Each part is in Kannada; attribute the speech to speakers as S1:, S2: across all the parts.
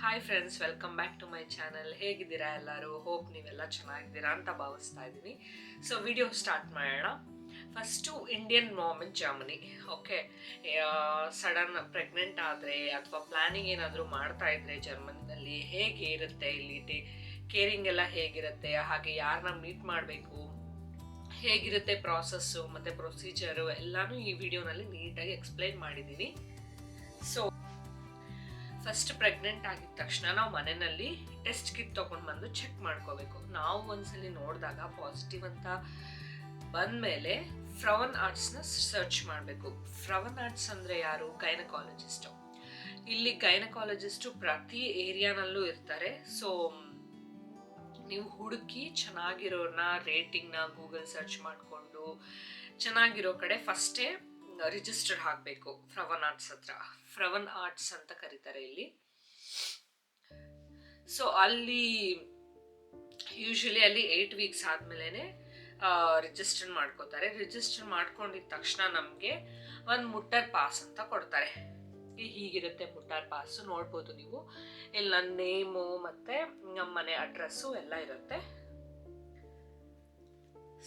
S1: Hi friends, welcome back to my channel. ಹೇಗಿದ್ದೀರಾ ಎಲ್ಲರೂ? ಹೋಪ್ ನೀವೆಲ್ಲ ಚೆನ್ನಾಗಿದ್ದೀರಾ ಅಂತ ಭಾವಿಸ್ತಾ ಇದ್ದೀನಿ. ಸೊ ವಿಡಿಯೋ ಸ್ಟಾರ್ಟ್ ಮಾಡೋಣ. First Indian mom in Germany. Okay, sudden pregnant ಆದರೆ ಅಥವಾ ಪ್ಲಾನಿಂಗ್ ಏನಾದರೂ ಮಾಡ್ತಾ ಇದ್ರೆ ಜರ್ಮನಿನಲ್ಲಿ ಹೇಗೆ ಇರುತ್ತೆ, ಇಲ್ಲಿ ಕೇರಿಂಗ್ ಎಲ್ಲ ಹೇಗಿರುತ್ತೆ, ಹಾಗೆ ಯಾರನ್ನ ಮೀಟ್ ಮಾಡಬೇಕು, ಹೇಗಿರುತ್ತೆ ಪ್ರಾಸೆಸ್ಸು ಮತ್ತು ಪ್ರೊಸೀಜರು ಎಲ್ಲನೂ ಈ ವಿಡಿಯೋನಲ್ಲಿ ನೀಟಾಗಿ ಎಕ್ಸ್ಪ್ಲೈನ್ ಮಾಡಿದ್ದೀನಿ. ಸೊ ಫಸ್ಟ್ ಪ್ರೆಗ್ನೆಂಟ್ ಆಗಿದ ತಕ್ಷಣ ನಾವು ಮನೆಯಲ್ಲಿ ಟೆಸ್ಟ್ ಕಿಟ್ ತೊಗೊಂಡು ಬಂದು ಚೆಕ್ ಮಾಡ್ಕೋಬೇಕು. ನಾವು ಒಂದ್ಸಲಿ ನೋಡಿದಾಗ ಪಾಸಿಟಿವ್ ಅಂತ ಬಂದಮೇಲೆ ಫ್ರವನ್ ಆರ್ಟ್ಸ್ನ ಸರ್ಚ್ ಮಾಡಬೇಕು. ಫ್ರವನ್ ಆರ್ಟ್ಸ್ ಅಂದರೆ ಯಾರು? ಗೈನಕಾಲಜಿಸ್ಟು. ಇಲ್ಲಿ ಗೈನಕಾಲಜಿಸ್ಟು ಪ್ರತಿ ಏರಿಯಾನಲ್ಲೂ ಇರ್ತಾರೆ. ಸೊ ನೀವು ಹುಡುಕಿ ಚೆನ್ನಾಗಿರೋರ್ನ ರೇಟಿಂಗ್ನ ಗೂಗಲ್ ಸರ್ಚ್ ಮಾಡಿಕೊಂಡು ಚೆನ್ನಾಗಿರೋ ಕಡೆ ಫಸ್ಟೇ ರಿಜಿಸ್ಟರ್ ಹಾಕಬೇಕು. ಫ್ರವನ್ ಆರ್ಟ್ಸ್ ಹತ್ರ, ಫ್ರವನ್ ಆರ್ಟ್ಸ್ ಅಂತ ಕರೀತಾರೆ ಇಲ್ಲಿ. ಸೊ ಅಲ್ಲಿ ಯೂಶಲಿ ಅಲ್ಲಿ 8 ವೀಕ್ಸ್ ಆದ್ಮೇಲೆ ರಿಜಿಸ್ಟರ್ ಮಾಡ್ಕೋತಾರೆ. ರಿಜಿಸ್ಟರ್ ಮಾಡ್ಕೊಂಡಿದ ತಕ್ಷಣ ನಮಗೆ ಒಂದು ಮುಟ್ಟರ್ ಪಾಸ್ ಅಂತ ಕೊಡ್ತಾರೆ. ಹೀಗಿರುತ್ತೆ ಮುಟ್ಟರ್ ಪಾಸ್, ನೋಡ್ಬೋದು ನೀವು. ಇಲ್ಲಿ ನನ್ನ ನೇಮು ಮತ್ತೆ ನಮ್ಮ ಮನೆ ಅಡ್ರೆಸ್ಸು ಎಲ್ಲ ಇರುತ್ತೆ.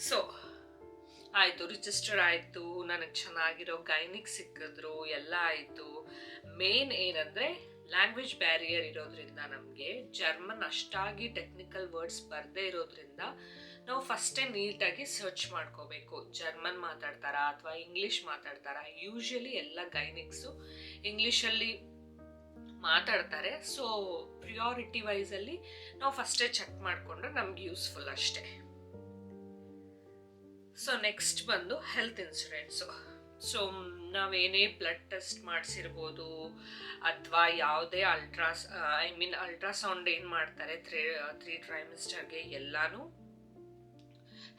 S1: ಸೊ ಆಯಿತು, ರಿಜಿಸ್ಟರ್ ಆಯಿತು, ನನಗೆ ಚೆನ್ನಾಗಿರೋ ಗೈನಿಕ್ ಸಿಕ್ಕಿದ್ರು, ಎಲ್ಲ ಆಯಿತು. ಮೇನ್ ಏನಂದರೆ ಲ್ಯಾಂಗ್ವೇಜ್ ಬ್ಯಾರಿಯರ್ ಇರೋದ್ರಿಂದ ನಮಗೆ ಜರ್ಮನ್ ಅಷ್ಟಾಗಿ ಟೆಕ್ನಿಕಲ್ ವರ್ಡ್ಸ್ ಬರದೇ ಇರೋದ್ರಿಂದ ನಾವು ಫಸ್ಟೇ ನೀಟಾಗಿ ಸರ್ಚ್ ಮಾಡ್ಕೋಬೇಕು. ಜರ್ಮನ್ ಮಾತಾಡ್ತಾರಾ ಅಥವಾ ಇಂಗ್ಲೀಷ್ ಮಾತಾಡ್ತಾರಾ? ಯೂಶಲಿ ಎಲ್ಲ ಗೈನಿಕ್ಸು ಇಂಗ್ಲೀಷಲ್ಲಿ ಮಾತಾಡ್ತಾರೆ. ಸೊ ಪ್ರಿಯಾರಿಟಿ ವೈಸಲ್ಲಿ ನಾವು ಫಸ್ಟೇ ಚೆಕ್ ಮಾಡಿಕೊಂಡ್ರೆ ನಮ್ಗೆ ಯೂಸ್ಫುಲ್ ಅಷ್ಟೇ. ಸೊ ನೆಕ್ಸ್ಟ್ ಬಂದು ಹೆಲ್ತ್ ಇನ್ಶೂರೆನ್ಸು. ಸೊ ನಾವೇನೇ ಬ್ಲಡ್ ಟೆಸ್ಟ್ ಮಾಡಿಸಿರ್ಬೋದು ಅಥವಾ ಯಾವುದೇ ಅಲ್ಟ್ರಾಸೌಂಡ್ ಏನು ಮಾಡ್ತಾರೆ ತ್ರೀ ಟ್ರೈಮಿಸ್ಟರ್ಗೆ ಎಲ್ಲಾನು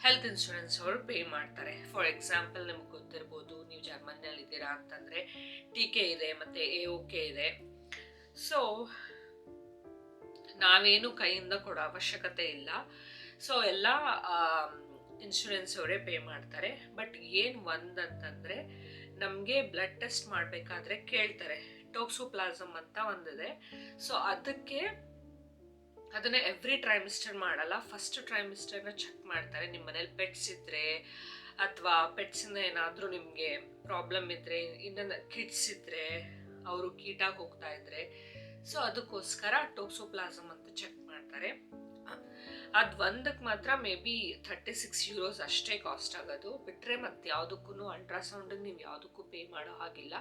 S1: ಹೆಲ್ತ್ ಇನ್ಶೂರೆನ್ಸ್ ಅವರು ಪೇ ಮಾಡ್ತಾರೆ. ಫಾರ್ ಎಕ್ಸಾಂಪಲ್ ನಿಮ್ಗೆ ಗೊತ್ತಿರ್ಬೋದು, ನೀವು ಜರ್ಮನಿಯಲ್ಲಿ ಇದ್ದೀರಾ ಅಂತಂದರೆ TK ಇದೆ ಮತ್ತು AOK ಇದೆ. ಸೊ ನಾವೇನು ಕೈಯಿಂದ ಕೊಡೋ ಅವಶ್ಯಕತೆ ಇಲ್ಲ. ಸೊ ಎಲ್ಲ ಇನ್ಶೂರೆನ್ಸ್ ಅವರೇ ಪೇ ಮಾಡ್ತಾರೆ. ಬಟ್ ಏನು ಒಂದಂತಂದರೆ ನಮಗೆ ಬ್ಲಡ್ ಟೆಸ್ಟ್ ಮಾಡಬೇಕಾದ್ರೆ ಕೇಳ್ತಾರೆ, ಟೋಕ್ಸೋಪ್ಲಾಸಮ್ ಅಂತ ಒಂದಿದೆ. ಸೊ ಅದನ್ನೇ ಎವ್ರಿ ಟ್ರೈಮಿಸ್ಟರ್ ಮಾಡಲ್ಲ, ಫಸ್ಟ್ ಟ್ರೈಮಿಸ್ಟರ್ನ ಚೆಕ್ ಮಾಡ್ತಾರೆ. ನಿಮ್ಮ ಮನೇಲಿ ಪೆಟ್ಸ್ ಇದ್ದರೆ ಅಥವಾ ಪೆಟ್ಸಿಂದ ಏನಾದರೂ ನಿಮಗೆ ಪ್ರಾಬ್ಲಮ್ ಇದ್ದರೆ, ಇನ್ನೊಂದು ಕಿಡ್ಸ್ ಇದ್ದರೆ, ಅವರು ಕೀಟಾಗಿ ಹೋಗ್ತಾ ಇದ್ರೆ, ಸೊ ಅದಕ್ಕೋಸ್ಕರ ಟೋಕ್ಸೋಪ್ಲಾಸಮ್ ಅಂತ ಚೆಕ್ ಮಾಡ್ತಾರೆ. ಅದು ಒಂದಕ್ಕೆ ಮಾತ್ರ ಮೇ ಬಿ 36 ಯೂರೋಸ್ ಅಷ್ಟೇ ಕಾಸ್ಟ್ ಆಗೋದು. ಬಿಟ್ಟರೆ ಮತ್ತೆ ಯಾವುದಕ್ಕೂ ಅಲ್ಟ್ರಾಸೌಂಡಿಗೆ ನೀವು ಯಾವುದಕ್ಕೂ ಪೇ ಮಾಡೋ ಹಾಗಿಲ್ಲ.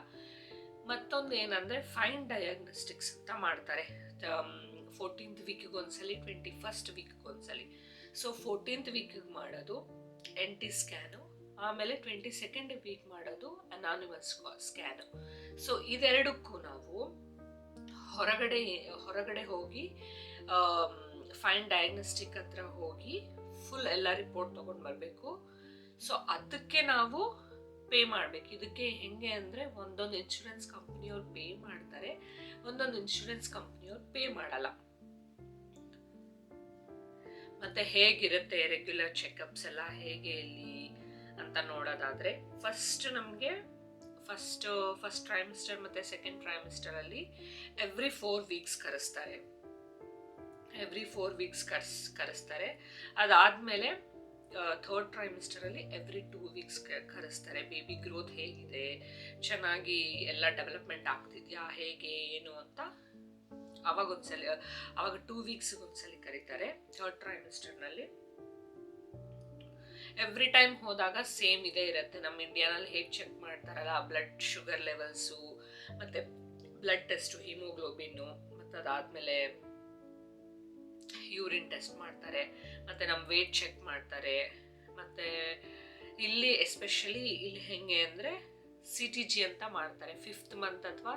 S1: ಮತ್ತೊಂದು ಏನಂದರೆ ಫೈನ್ ಡಯಾಗ್ನೋಸ್ಟಿಕ್ಸ್ ಅಂತ ಮಾಡ್ತಾರೆ. 14th ವೀಕಿಗೆ ಒಂದ್ಸಲಿ, 21st ವೀಕಿಗೆ ಒಂದ್ಸಲಿ. ಸೊ 14th ವೀಕಿಗೆ ಮಾಡೋದು NT ಸ್ಕ್ಯಾನು, ಆಮೇಲೆ 22nd ವೀಕ್ ಮಾಡೋದು ಅನಾನಿಮಸ್ ಸ್ಕ್ಯಾನು. ಸೊ ಇದೆರಡಕ್ಕೂ ನಾವು ಹೊರಗಡೆ ಹೋಗಿ ಫೈನ್ ಡಯಾಗ್ನೋಸ್ಟಿಕ್ ಹತ್ರ ಹೋಗಿ ಫುಲ್ ಎಲ್ಲ ರಿಪೋರ್ಟ್ ತೊಗೊಂಡು ಬರಬೇಕು. ಸೊ ಅದಕ್ಕೆ ನಾವು ಪೇ ಮಾಡಬೇಕು. ಇದಕ್ಕೆ ಹೆಂಗೆ ಅಂದರೆ ಒಂದೊಂದು ಇನ್ಶೂರೆನ್ಸ್ ಕಂಪ್ನಿಯವ್ರು ಪೇ ಮಾಡ್ತಾರೆ, ಒಂದೊಂದು ಇನ್ಶೂರೆನ್ಸ್ ಕಂಪ್ನಿಯವ್ರು ಪೇ ಮಾಡಲ್ಲ. ಮತ್ತು ಹೇಗಿರುತ್ತೆ ರೆಗ್ಯುಲರ್ ಚೆಕಪ್ಸ್ ಎಲ್ಲ ಹೇಗೆ ಇಲ್ಲಿ ಅಂತ ನೋಡೋದಾದರೆ, ನಮಗೆ ಫಸ್ಟ್ ಟ್ರೈಮಿಸ್ಟರ್ ಮತ್ತು ಸೆಕೆಂಡ್ ಟ್ರೈಮಿಸ್ಟರಲ್ಲಿ ಎವ್ರಿ 4 ವೀಕ್ಸ್ ಕರೆಸ್ತಾರೆ. ಎವ್ರಿ 4 ವೀಕ್ಸ್ ಕರೆಸ್ತಾರೆ. ಅದಾದಮೇಲೆ ಥರ್ಡ್ ಟ್ರೈಮಿಸ್ಟರಲ್ಲಿ ಎವ್ರಿ 2 ವೀಕ್ಸ್ ಕರೆಸ್ತಾರೆ. ಬೇಬಿ ಗ್ರೋತ್ ಹೇಗಿದೆ, ಚೆನ್ನಾಗಿ ಎಲ್ಲ ಡೆವಲಪ್ಮೆಂಟ್ ಆಗ್ತಿದೆಯಾ, ಹೇಗೆ ಏನು ಅಂತ ಅವಾಗ 2 ವೀಕ್ಸ್ಗೆ ಒಂದ್ಸಲಿ ಕರೀತಾರೆ ಥರ್ಡ್ ಟ್ರೈಮಿಸ್ಟರ್ನಲ್ಲಿ. ಎವ್ರಿ ಟೈಮ್ ಹೋದಾಗ ಸೇಮ್ ಇದೇ ಇರುತ್ತೆ. ನಮ್ಮ ಇಂಡಿಯಾನಲ್ಲಿ ಹೇಗೆ ಚೆಕ್ ಮಾಡ್ತಾರಲ್ಲ, ಬ್ಲಡ್ ಶುಗರ್ ಲೆವೆಲ್ಸು ಮತ್ತು ಬ್ಲಡ್ ಟೆಸ್ಟು, ಹಿಮೋಗ್ಲೋಬಿನ್ನು, ಮತ್ತು ಅದಾದಮೇಲೆ ಯೂರಿನ್ ಟೆಸ್ಟ್ ಮಾಡ್ತಾರೆ, ಮತ್ತು ನಮ್ಮ ವೇಟ್ ಚೆಕ್ ಮಾಡ್ತಾರೆ. ಮತ್ತು ಇಲ್ಲಿ ಎಸ್ಪೆಷಲಿ ಇಲ್ಲಿ ಹೆಂಗೆ ಅಂದರೆ CTG ಅಂತ ಮಾಡ್ತಾರೆ. 5th ಮಂತ್ ಅಥವಾ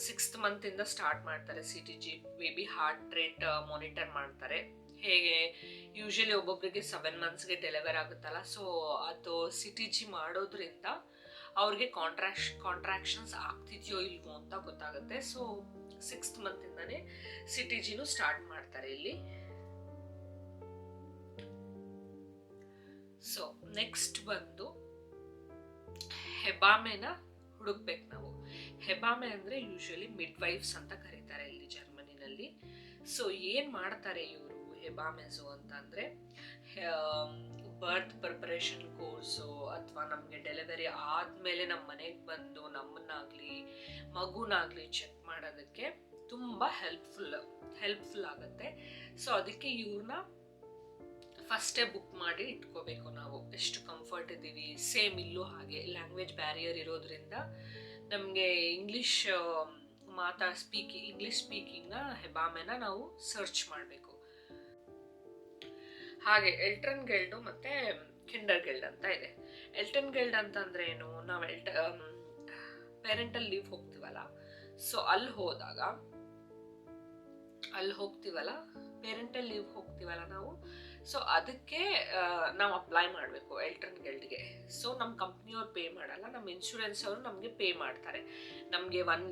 S1: 6th ಮಂತಿಂದ ಸ್ಟಾರ್ಟ್ ಮಾಡ್ತಾರೆ CTG. Baby heart rate monitor ಮಾಡ್ತಾರೆ. ಹೇಗೆ ಯೂಶಲಿ ಒಬ್ಬೊಬ್ಬರಿಗೆ 7 ಮಂತ್ಸ್ಗೆ ಡೆಲಿವರ್ ಆಗುತ್ತಲ್ಲ, ಸೊ ಅದು CTG ಮಾಡೋದ್ರಿಂದ ಅವ್ರಿಗೆ ಕಾಂಟ್ರಾಕ್ಷನ್ಸ್ ಆಗ್ತಿದೆಯೋ ಇಲ್ವೋ ಅಂತ ಗೊತ್ತಾಗುತ್ತೆ. ಸೊ 6th ಮಂತಿಂದನೇ CTGನೂ ಸ್ಟಾರ್ಟ್ ಮಾಡ್ತಾರೆ ಇಲ್ಲಿ. ಸೊ ನೆಕ್ಸ್ಟ್ ಬಂದು ಹೆಬಾಮೆನ ಹುಡುಕ್ಬೇಕು ನಾವು. ಹೆಬಾಮೆ ಅಂದರೆ ಯೂಶಲಿ ಮಿಡ್ ವೈಫ್ಸ್ ಅಂತ ಕರೀತಾರೆ. ಸೊ ಏನು ಮಾಡ್ತಾರೆ ಇವರು ಹೆಬಾಮೆಸು ಅಂತಂದರೆ, ಬರ್ತ್ ಪ್ರಿಪರೇಷನ್ ಕೋರ್ಸು ಅಥವಾ ನಮಗೆ ಡೆಲಿವರಿ ಆದಮೇಲೆ ನಮ್ಮ ಮನೆಗೆ ಬಂದು ನಮ್ಮನ್ನಾಗಲಿ ಮಗುನಾಗಲಿ ಚೆಕ್ ಮಾಡೋದಕ್ಕೆ ತುಂಬ ಹೆಲ್ಪ್ಫುಲ್ ಆಗುತ್ತೆ. ಸೊ ಅದಕ್ಕೆ ಇವ್ರನ್ನ ಫಸ್ಟೇ ಬುಕ್ ಮಾಡಿ ಇಟ್ಕೋಬೇಕು ನಾವು, ಎಷ್ಟು ಕಂಫರ್ಟ್ ಇದ್ದೀವಿ. ಸೇಮ್ ಇಲ್ಲೂ ಹಾಗೆ ಲ್ಯಾಂಗ್ವೇಜ್ ಬ್ಯಾರಿಯರ್ ಇರೋದ್ರಿಂದ ನಮಗೆ ಇಂಗ್ಲೀಷ್ ಸ್ಪೀಕಿಂಗ್ನ ಹೆಬಾಮೆನ ನಾವು ಸರ್ಚ್ ಮಾಡಬೇಕು. ಹಾಗೆ ಎಲ್ಟರ್ನ್ ಗೆಲ್ಡು ಮತ್ತು ಕಿಂಡರ್ ಗೆಲ್ಡ್ ಅಂತ ಇದೆ. ಎಲ್ಟರ್ನ್ ಗೆಲ್ಡ್ ಅಂತಂದರೆ ಏನು, ನಾವು ಪೇರೆಂಟಲ್ ಲೀವ್ ಹೋಗ್ತೀವಲ್ಲ, ಸೊ ಅಲ್ಲಿ ಹೋಗ್ತೀವಲ್ಲ ನಾವು, ಸೊ ಅದಕ್ಕೆ ನಾವು ಅಪ್ಲೈ ಮಾಡಬೇಕು ಎಲ್ಟರ್ನ್ ಗೆಲ್ಡ್ಗೆ. ಸೊ ನಮ್ಮ ಕಂಪ್ನಿಯವ್ರು ಪೇ ಮಾಡಲ್ಲ, ನಮ್ಮ ಇನ್ಶೂರೆನ್ಸ್ ಅವರು ನಮಗೆ ಪೇ ಮಾಡ್ತಾರೆ. ನಮಗೆ 1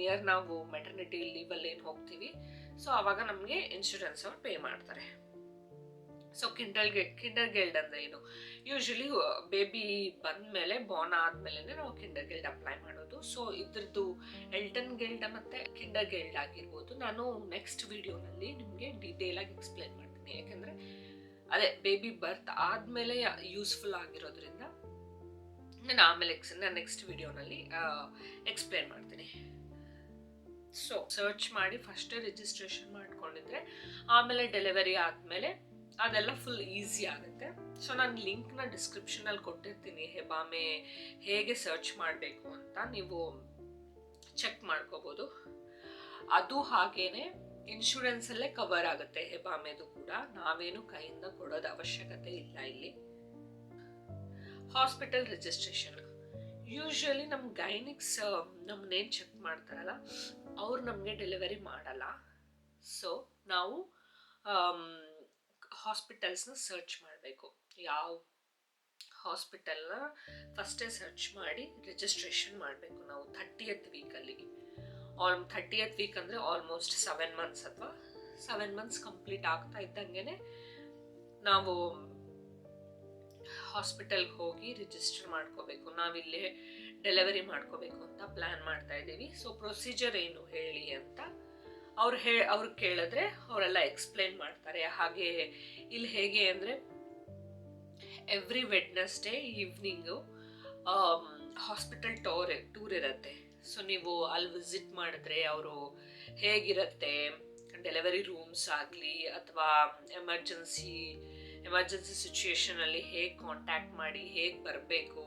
S1: ಇಯರ್ ನಾವು ಮೆಟರ್ನಿಟಿ ಲೀವಲ್ಲಿ ಏನು ಹೋಗ್ತೀವಿ, ಸೊ ಆವಾಗ ನಮಗೆ ಇನ್ಶೂರೆನ್ಸ್ ಅವ್ರು ಪೇ ಮಾಡ್ತಾರೆ. ಸೊ ಕಿಂಡರ್ ಗೆಲ್ಡ್ ಅಂದರೆ ಏನು, ಯೂಶಲಿ ಬೇಬಿ ಬಂದಮೇಲೆ ಬಾರ್ನ್ ಆದಮೇಲೆ ನಾವು ಕಿಂಡರ್ ಗೆಲ್ಡ್ ಅಪ್ಲೈ ಮಾಡೋದು. ಸೊ ಇದ್ರದ್ದು ಎಲ್ಟರ್ನ್ ಗೆಲ್ಡ್ ಮತ್ತು ಕಿಂಡರ್ ಗೆಲ್ಡ್ ಆಗಿರ್ಬೋದು, ನಾನು ನೆಕ್ಸ್ಟ್ ವಿಡಿಯೋನಲ್ಲಿ ನಿಮಗೆ ಡೀಟೇಲಾಗಿ ಎಕ್ಸ್ಪ್ಲೇನ್ ಮಾಡ್ತೀನಿ. ಯಾಕೆಂದರೆ ಅದೇ ಬೇಬಿ ಬರ್ತ್ ಆದಮೇಲೆ ಯೂಸ್ಫುಲ್ ಆಗಿರೋದ್ರಿಂದ ನಾನು ಆಮೇಲೆ ನೆಕ್ಸ್ಟ್ ವಿಡಿಯೋನಲ್ಲಿ ಎಕ್ಸ್ಪ್ಲೇನ್ ಮಾಡ್ತೀನಿ. ಸೊ ಸರ್ಚ್ ಮಾಡಿ ಫಸ್ಟೇ ರಿಜಿಸ್ಟ್ರೇಷನ್ ಮಾಡ್ಕೊಂಡಿದ್ರೆ ಆಮೇಲೆ ಡೆಲಿವರಿ ಆದಮೇಲೆ ಅದೆಲ್ಲ ಫುಲ್ ಈಸಿ ಆಗುತ್ತೆ. ಸೊ ನಾನು ಲಿಂಕ್ನ ಡಿಸ್ಕ್ರಿಪ್ಷನಲ್ಲಿ ಕೊಟ್ಟಿರ್ತೀನಿ, ಹೆಬಾಮೆ ಹೇಗೆ ಸರ್ಚ್ ಮಾಡಬೇಕು ಅಂತ ನೀವು ಚೆಕ್ ಮಾಡ್ಕೋಬೋದು. ಅದು ಹಾಗೇನೆ ಇನ್ಶೂರೆನ್ಸಲ್ಲೇ ಕವರ್ ಆಗುತ್ತೆ ಹೆಬಾಮೆದು ಕೂಡ, ನಾವೇನು ಕೈಯಿಂದ ಕೊಡೋದು ಅವಶ್ಯಕತೆ ಇಲ್ಲ ಇಲ್ಲಿ. ಹಾಸ್ಪಿಟಲ್ ರಿಜಿಸ್ಟ್ರೇಷನ್ ಯೂಶಲಿ ನಮ್ಮ ಗೈನಿಕ್ಸ್ ನಮ್ಮನ್ನೇನು ಚೆಕ್ ಮಾಡ್ತಾರಲ್ಲ, ಅವ್ರು ನಮಗೆ ಡೆಲಿವರಿ ಮಾಡಲ್ಲ. ಸೊ ನಾವು ಹಾಸ್ಪಿಟಲ್ಸ್ನ ಸರ್ಚ್ ಮಾಡಬೇಕು. ಯಾವ ಹಾಸ್ಪಿಟಲ್ನ ಫಸ್ಟೇ ಸರ್ಚ್ ಮಾಡಿ ರಿಜಿಸ್ಟ್ರೇಷನ್ ಮಾಡಬೇಕು ನಾವು 30th ವೀಕಲ್ಲಿ. 30th ವೀಕ್ ಅಂದರೆ ಆಲ್ಮೋಸ್ಟ್ 7 months ಅಥವಾ 7 months ಕಂಪ್ಲೀಟ್ ಆಗ್ತಾ ಇದ್ದಂಗೆ ನಾವು ಹಾಸ್ಪಿಟಲ್ಗೆ ಹೋಗಿ ರಿಜಿಸ್ಟರ್ ಮಾಡ್ಕೋಬೇಕು. ನಾವಿಲ್ಲೇ ಡೆಲಿವರಿ ಮಾಡ್ಕೋಬೇಕು ಅಂತ ಪ್ಲ್ಯಾನ್ ಮಾಡ್ತಾ ಇದ್ದೀವಿ. ಸೊ ಪ್ರೊಸೀಜರ್ ಏನು ಹೇಳಿ ಅಂತ ಅವ್ರು ಕೇಳಿದ್ರೆ ಅವರೆಲ್ಲ ಎಕ್ಸ್ಪ್ಲೇನ್ ಮಾಡ್ತಾರೆ. ಹಾಗೆ ಇಲ್ಲಿ ಹೇಗೆ ಅಂದರೆ every Wednesday evening hospital tour ಇರುತ್ತೆ. ಸೊ ನೀವು ಅಲ್ಲಿ ವಿಸಿಟ್ ಮಾಡಿದ್ರೆ ಅವರು ಹೇಗಿರುತ್ತೆ, ಡೆಲಿವರಿ ರೂಮ್ಸ್ ಆಗಲಿ ಅಥವಾ ಎಮರ್ಜೆನ್ಸಿ ಸಿಚುಯೇಷನಲ್ಲಿ ಹೇಗೆ ಕಾಂಟ್ಯಾಕ್ಟ್ ಮಾಡಿ ಹೇಗೆ ಬರಬೇಕು,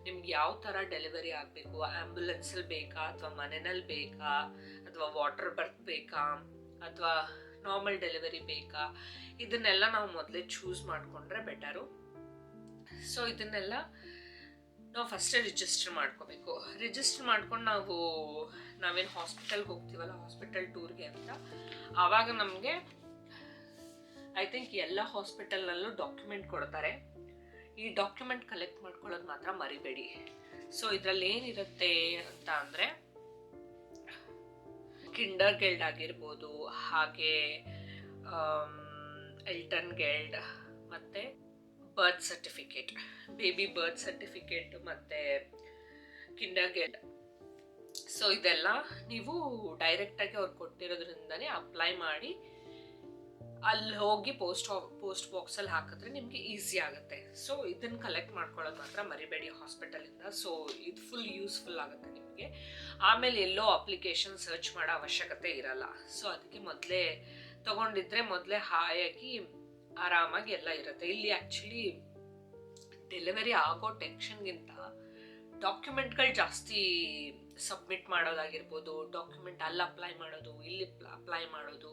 S1: ನಿಮ್ಗೆ ಯಾವ ಥರ ಡೆಲಿವರಿ ಆಗಬೇಕು, ಆ್ಯಂಬುಲೆನ್ಸಲ್ಲಿ ಬೇಕಾ ಅಥವಾ ಮನೆಯಲ್ಲಿ ಬೇಕಾ ಅಥವಾ ವಾಟರ್ ಬರ್ತ್ ಬೇಕಾ ಅಥವಾ ನಾರ್ಮಲ್ ಡೆಲಿವರಿ ಬೇಕಾ, ಇದನ್ನೆಲ್ಲ ನಾವು ಮೊದಲೇ ಚೂಸ್ ಮಾಡಿಕೊಂಡ್ರೆ ಬೆಟರು. ಸೊ ಇದನ್ನೆಲ್ಲ ನಾವು ಫಸ್ಟೇ ರಿಜಿಸ್ಟರ್ ಮಾಡ್ಕೋಬೇಕು. ರಿಜಿಸ್ಟರ್ ಮಾಡ್ಕೊಂಡು ನಾವೇನು ಹಾಸ್ಪಿಟಲ್ಗೆ ಹೋಗ್ತೀವಲ್ಲ ಹಾಸ್ಪಿಟಲ್ ಟೂರ್ಗೆ ಅಂತ, ಆವಾಗ ನಮಗೆ ಐ ಥಿಂಕ್ ಎಲ್ಲ ಹಾಸ್ಪಿಟಲ್ನಲ್ಲೂ ಡಾಕ್ಯುಮೆಂಟ್ ಕೊಡ್ತಾರೆ. ಈ ಡಾಕ್ಯುಮೆಂಟ್ ಕಲೆಕ್ಟ್ ಮಾಡ್ಕೊಳ್ಳೋದು ಮಾತ್ರ ಮರಿಬೇಡಿ. ಸೊ ಇದರಲ್ಲಿ ಏನಿರುತ್ತೆ ಅಂತ ಅಂದರೆ ಕಿಂಡರ್ ಗೆಲ್ಡ್ ಆಗಿರ್ಬೋದು, ಹಾಗೆ ಎಲ್ಟರ್ನ್ ಗೆಲ್ಡ್ ಮತ್ತು birth certificate, baby birth certificate ಮತ್ತು ಕಿಂಡರ್ ಗೆಲ್ಡ್. ಸೊ ಇದೆಲ್ಲ ನೀವು ಡೈರೆಕ್ಟಾಗಿ ಅವ್ರು ಕೊಟ್ಟಿರೋದ್ರಿಂದನೇ ಅಪ್ಲೈ ಮಾಡಿ ಅಲ್ಲಿ ಹೋಗಿ ಪೋಸ್ಟ್ ಬಾಕ್ಸಲ್ಲಿ ಹಾಕಿದ್ರೆ ನಿಮಗೆ ಈಸಿ ಆಗುತ್ತೆ. ಸೊ ಇದನ್ನು ಕಲೆಕ್ಟ್ ಮಾಡ್ಕೊಳ್ಳೋದು ಮಾತ್ರ ಮರಿಬೇಡಿ ಹಾಸ್ಪಿಟಲಿಂದ. ಸೊ ಇದು ಫುಲ್ ಯೂಸ್ಫುಲ್ ಆಗುತ್ತೆ ನಿಮಗೆ. ಆಮೇಲೆ ಎಲ್ಲೋ ಅಪ್ಲಿಕೇಶನ್ ಸರ್ಚ್ ಮಾಡೋ ಅವಶ್ಯಕತೆ ಇರಲ್ಲ. ಸೊ ಅದಕ್ಕೆ ಮೊದಲೇ ಹಾಯಾಗಿ ಆರಾಮಾಗಿ ಎಲ್ಲ ಇರುತ್ತೆ. ಇಲ್ಲಿ ಆ್ಯಕ್ಚುಲಿ ಡೆಲಿವರಿ ಆಗೋ ಟೆನ್ಷನ್ಗಿಂತ ಡಾಕ್ಯುಮೆಂಟ್ಗಳು ಜಾಸ್ತಿ ಸಬ್ಮಿಟ್ ಮಾಡೋದಾಗಿರ್ಬೋದು, ಡಾಕ್ಯುಮೆಂಟ್ ಅಲ್ಲಿ ಅಪ್ಲೈ ಮಾಡೋದು, ಇಲ್ಲಿ ಅಪ್ಲೈ ಮಾಡೋದು,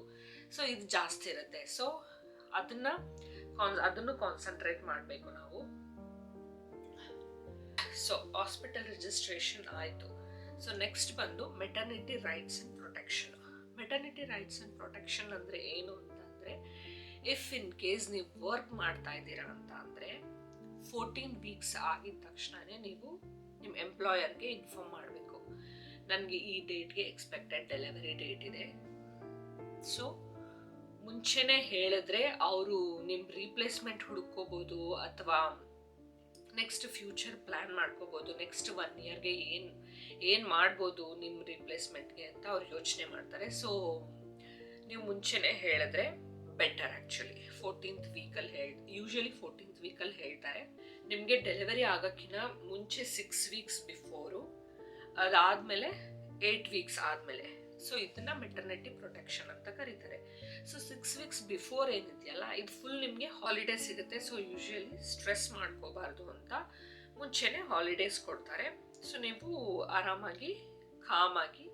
S1: ಸೊ ಇದು ಜಾಸ್ತಿ ಇರುತ್ತೆ. ಸೊ ಅದನ್ನು ಕಾನ್ಸಂಟ್ರೇಟ್ ಮಾಡಬೇಕು ನಾವು. ಸೊ ಹಾಸ್ಪಿಟಲ್ ರಿಜಿಸ್ಟ್ರೇಷನ್ ಆಯಿತು. ಸೊ ನೆಕ್ಸ್ಟ್ ಬಂದು maternity rights and protection. Maternity rights and protection ಅಂದರೆ ಏನು ಅಂತಂದರೆ, ಇಫ್ ಇನ್ ಕೇಸ್ ನೀವು ವರ್ಕ್ ಮಾಡ್ತಾ ಇದ್ದೀರಾ ಅಂತ ಅಂದರೆ 14 weeks ಆಗಿದ ತಕ್ಷಣವೇ ನೀವು ನಿಮ್ಮ ಎಂಪ್ಲಾಯರ್ಗೆ ಇನ್ಫಾರ್ಮ್ ಮಾಡಬೇಕು, ನನಗೆ ಈ ಡೇಟ್ಗೆ ಎಕ್ಸ್ಪೆಕ್ಟೆಡ್ ಡೆಲಿವರಿ ಡೇಟ್ ಇದೆ. ಸೊ ಮುಂಚೆನೇ ಹೇಳಿದ್ರೆ ಅವರು ನಿಮ್ಮ ರೀಪ್ಲೇಸ್ಮೆಂಟ್ ಹುಡುಕೋಬೋದು ಅಥವಾ ನೆಕ್ಸ್ಟ್ ಫ್ಯೂಚರ್ ಪ್ಲ್ಯಾನ್ ಮಾಡ್ಕೋಬೋದು. ನೆಕ್ಸ್ಟ್ 1 yearಗೆ ಏನು ಮಾಡ್ಬೋದು ನಿಮ್ಮ ರಿಪ್ಲೇಸ್ಮೆಂಟ್ಗೆ ಅಂತ ಅವ್ರು ಯೋಚನೆ ಮಾಡ್ತಾರೆ. ಸೊ ನೀವು ಮುಂಚೆನೇ ಹೇಳಿದ್ರೆ ಬೆಟರ್. ಆ್ಯಕ್ಚುಲಿ 14th ವೀಕಲ್ಲಿ ಯೂಶಲಿ 14th ವೀಕಲ್ಲಿ ಹೇಳ್ತಾರೆ. ನಿಮಗೆ ಡೆಲಿವರಿ ಆಗೋಕ್ಕಿಂತ ಮುಂಚೆ 6 ವೀಕ್ಸ್ ಬಿಫೋರು, ಅದಾದಮೇಲೆ 8 ವೀಕ್ಸ್ ಆದಮೇಲೆ. ಸೊ ಇದನ್ನ ಮೆಟರ್ನಿಟಿ ಪ್ರೊಟೆಕ್ಷನ್ ಅಂತ ಕರೀತಾರೆ. ಸೊ 6 ವೀಕ್ಸ್ ಬಿಫೋರ್ ಏನಿದೆಯಲ್ಲ, ಇದು ಫುಲ್ ನಿಮಗೆ ಹಾಲಿಡೇಸ್ ಸಿಗುತ್ತೆ. ಸೊ ಯೂಶಲಿ ಸ್ಟ್ರೆಸ್ ಮಾಡ್ಕೋಬಾರ್ದು ಅಂತ ಮುಂಚೆನೇ ಹಾಲಿಡೇಸ್ ಕೊಡ್ತಾರೆ. ಸೊ ನೀವು ಆರಾಮಾಗಿ ಕಾಮಾಗಿ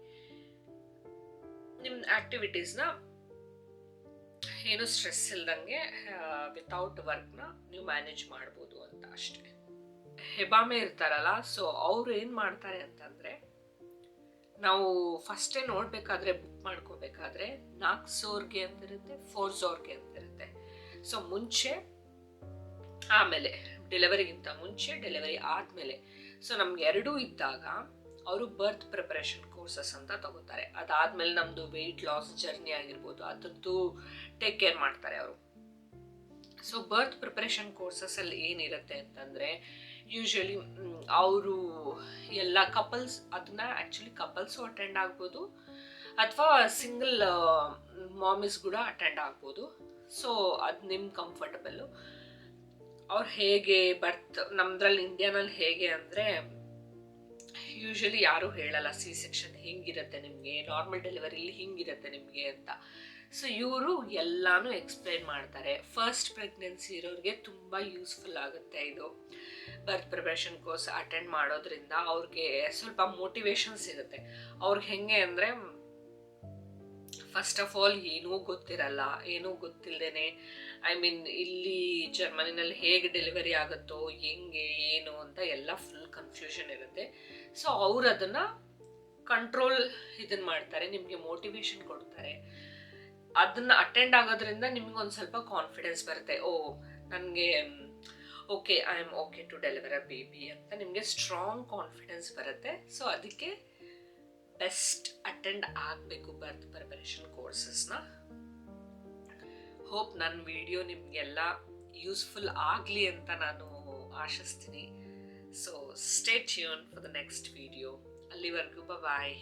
S1: ನಿಮ್ಮ ಆ್ಯಕ್ಟಿವಿಟೀಸ್ನ ಏನು ಸ್ಟ್ರೆಸ್ ಇಲ್ದಂಗೆ ವಿತೌಟ್ ವರ್ಕ್ನ ನೀವು ಮ್ಯಾನೇಜ್ ಮಾಡ್ಬೋದು ಅಂತ ಅಷ್ಟೇ. ಹೆಬಾಮೆ ಇರ್ತಾರಲ್ಲ, ಸೊ ಅವ್ರು ಏನು ಮಾಡ್ತಾರೆ ಅಂತಂದರೆ, ನಾವು ಫಸ್ಟೇ ನೋಡಬೇಕಾದ್ರೆ ಬುಕ್ ಮಾಡ್ಕೋಬೇಕಾದ್ರೆ 4 ಸೋರ್ಗೆ ಅಂತಿರುತ್ತೆ, 4 ಸೋರ್ಗೆ ಅಂತಿರುತ್ತೆ. ಸೊ ಮುಂಚೆ, ಆಮೇಲೆ ಡೆಲಿವರಿಗಿಂತ ಮುಂಚೆ, ಡೆಲಿವರಿ ಆದಮೇಲೆ. ಸೊ ನಮ್ಗೆ ಎರಡೂ ಇದ್ದಾಗ ಅವರು ಬರ್ತ್ ಪ್ರಿಪರೇಷನ್ ಕೋರ್ಸಸ್ ಅಂತ ತಗೋತಾರೆ. ಅದಾದಮೇಲೆ ನಮ್ಮದು ವೆಯ್ಟ್ ಲಾಸ್ ಜರ್ನಿ ಆಗಿರ್ಬೋದು, ಅದರದ್ದು ಟೇಕ್ ಕೇರ್ ಮಾಡ್ತಾರೆ ಅವರು. ಸೊ ಬರ್ತ್ ಪ್ರಿಪರೇಷನ್ ಕೋರ್ಸಸ್ಸಲ್ಲಿ ಏನಿರುತ್ತೆ ಅಂತಂದರೆ, ಯೂಶಲಿ ಅವರು ಎಲ್ಲ ಕಪಲ್ಸ್, ಅದನ್ನ ಆ್ಯಕ್ಚುಲಿ ಕಪಲ್ಸು ಅಟೆಂಡ್ ಆಗ್ಬೋದು ಅಥವಾ ಸಿಂಗಲ್ ಮಾಮಿಸ್ ಕೂಡ ಅಟೆಂಡ್ ಆಗ್ಬೋದು. ಸೊ ಅದು ನಿಮ್ಮ ಕಂಫರ್ಟಬಲ್ಲು. ಅವ್ರು ಹೇಗೆ ನಮ್ದ್ರಲ್ಲಿ ಇಂಡಿಯಾನಲ್ಲಿ ಹೇಗೆ ಅಂದರೆ, ಯೂಶಲಿ ಯಾರೂ ಹೇಳಲ್ಲ ಸಿ ಸೆಕ್ಷನ್ ಹಿಂಗಿರುತ್ತೆ ನಿಮಗೆ, ನಾರ್ಮಲ್ ಡೆಲಿವರಿಲಿ ಹಿಂಗಿರುತ್ತೆ ನಿಮಗೆ ಅಂತ. ಸೊ ಇವರು ಎಲ್ಲಾನು ಎಕ್ಸ್ಪ್ಲೈನ್ ಮಾಡ್ತಾರೆ. ಫಸ್ಟ್ ಪ್ರೆಗ್ನೆನ್ಸಿ ಇರೋರಿಗೆ ತುಂಬ ಯೂಸ್ಫುಲ್ ಆಗುತ್ತೆ ಇದು. ಬರ್ತ್ ಪ್ರಿಪರೇಷನ್ ಕೋರ್ಸ್ ಅಟೆಂಡ್ ಮಾಡೋದ್ರಿಂದ ಅವ್ರಿಗೆ ಸ್ವಲ್ಪ ಮೋಟಿವೇಶನ್ ಸಿಗುತ್ತೆ. ಅವ್ರಿಗೆ ಹೆಂಗೆ ಅಂದರೆ, ಫಸ್ಟ್ ಆಫ್ ಆಲ್ ಏನೂ ಗೊತ್ತಿರಲ್ಲ, ಏನೂ ಗೊತ್ತಿಲ್ಲದೇನೆ, ಇಲ್ಲಿ ಜರ್ಮನಿನಲ್ಲಿ ಹೇಗೆ ಡೆಲಿವರಿ ಆಗುತ್ತೋ, ಹೆಂಗೆ ಏನು ಅಂತ ಎಲ್ಲ ಫುಲ್ ಕನ್ಫ್ಯೂಷನ್ ಇರುತ್ತೆ. ಸೊ ಅವ್ರು ಅದನ್ನು ಕಂಟ್ರೋಲ್ ಮಾಡ್ತಾರೆ, ನಿಮಗೆ ಮೋಟಿವೇಶನ್ ಕೊಡ್ತಾರೆ. ಅದನ್ನು ಅಟೆಂಡ್ ಆಗೋದ್ರಿಂದ ನಿಮ್ಗೆ ಒಂದು ಸ್ವಲ್ಪ ಕಾನ್ಫಿಡೆನ್ಸ್ ಬರುತ್ತೆ. ನನಗೆ okay, I am okay to deliver a baby ಅಂತ ನಿಮಗೆ ಸ್ಟ್ರಾಂಗ್ ಕಾನ್ಫಿಡೆನ್ಸ್ ಬರುತ್ತೆ. ಸೊ ಅದಕ್ಕೆ ಬೆಸ್ಟ್ ಅಟೆಂಡ್ ಆಗಬೇಕು ಬರ್ತ್ ಪ್ರಿಪರೇಷನ್ ಕೋರ್ಸಸ್ನ. ಹೋಪ್ ನನ್ನ ವಿಡಿಯೋ ನಿಮಗೆಲ್ಲ ಯೂಸ್ಫುಲ್ ಆಗಲಿ ಅಂತ ನಾನು ಆಶಿಸ್ತೀನಿ. So stay tune for the next video. ಅಲ್ಲಿವರೆಗೂ ಬಾಯ್.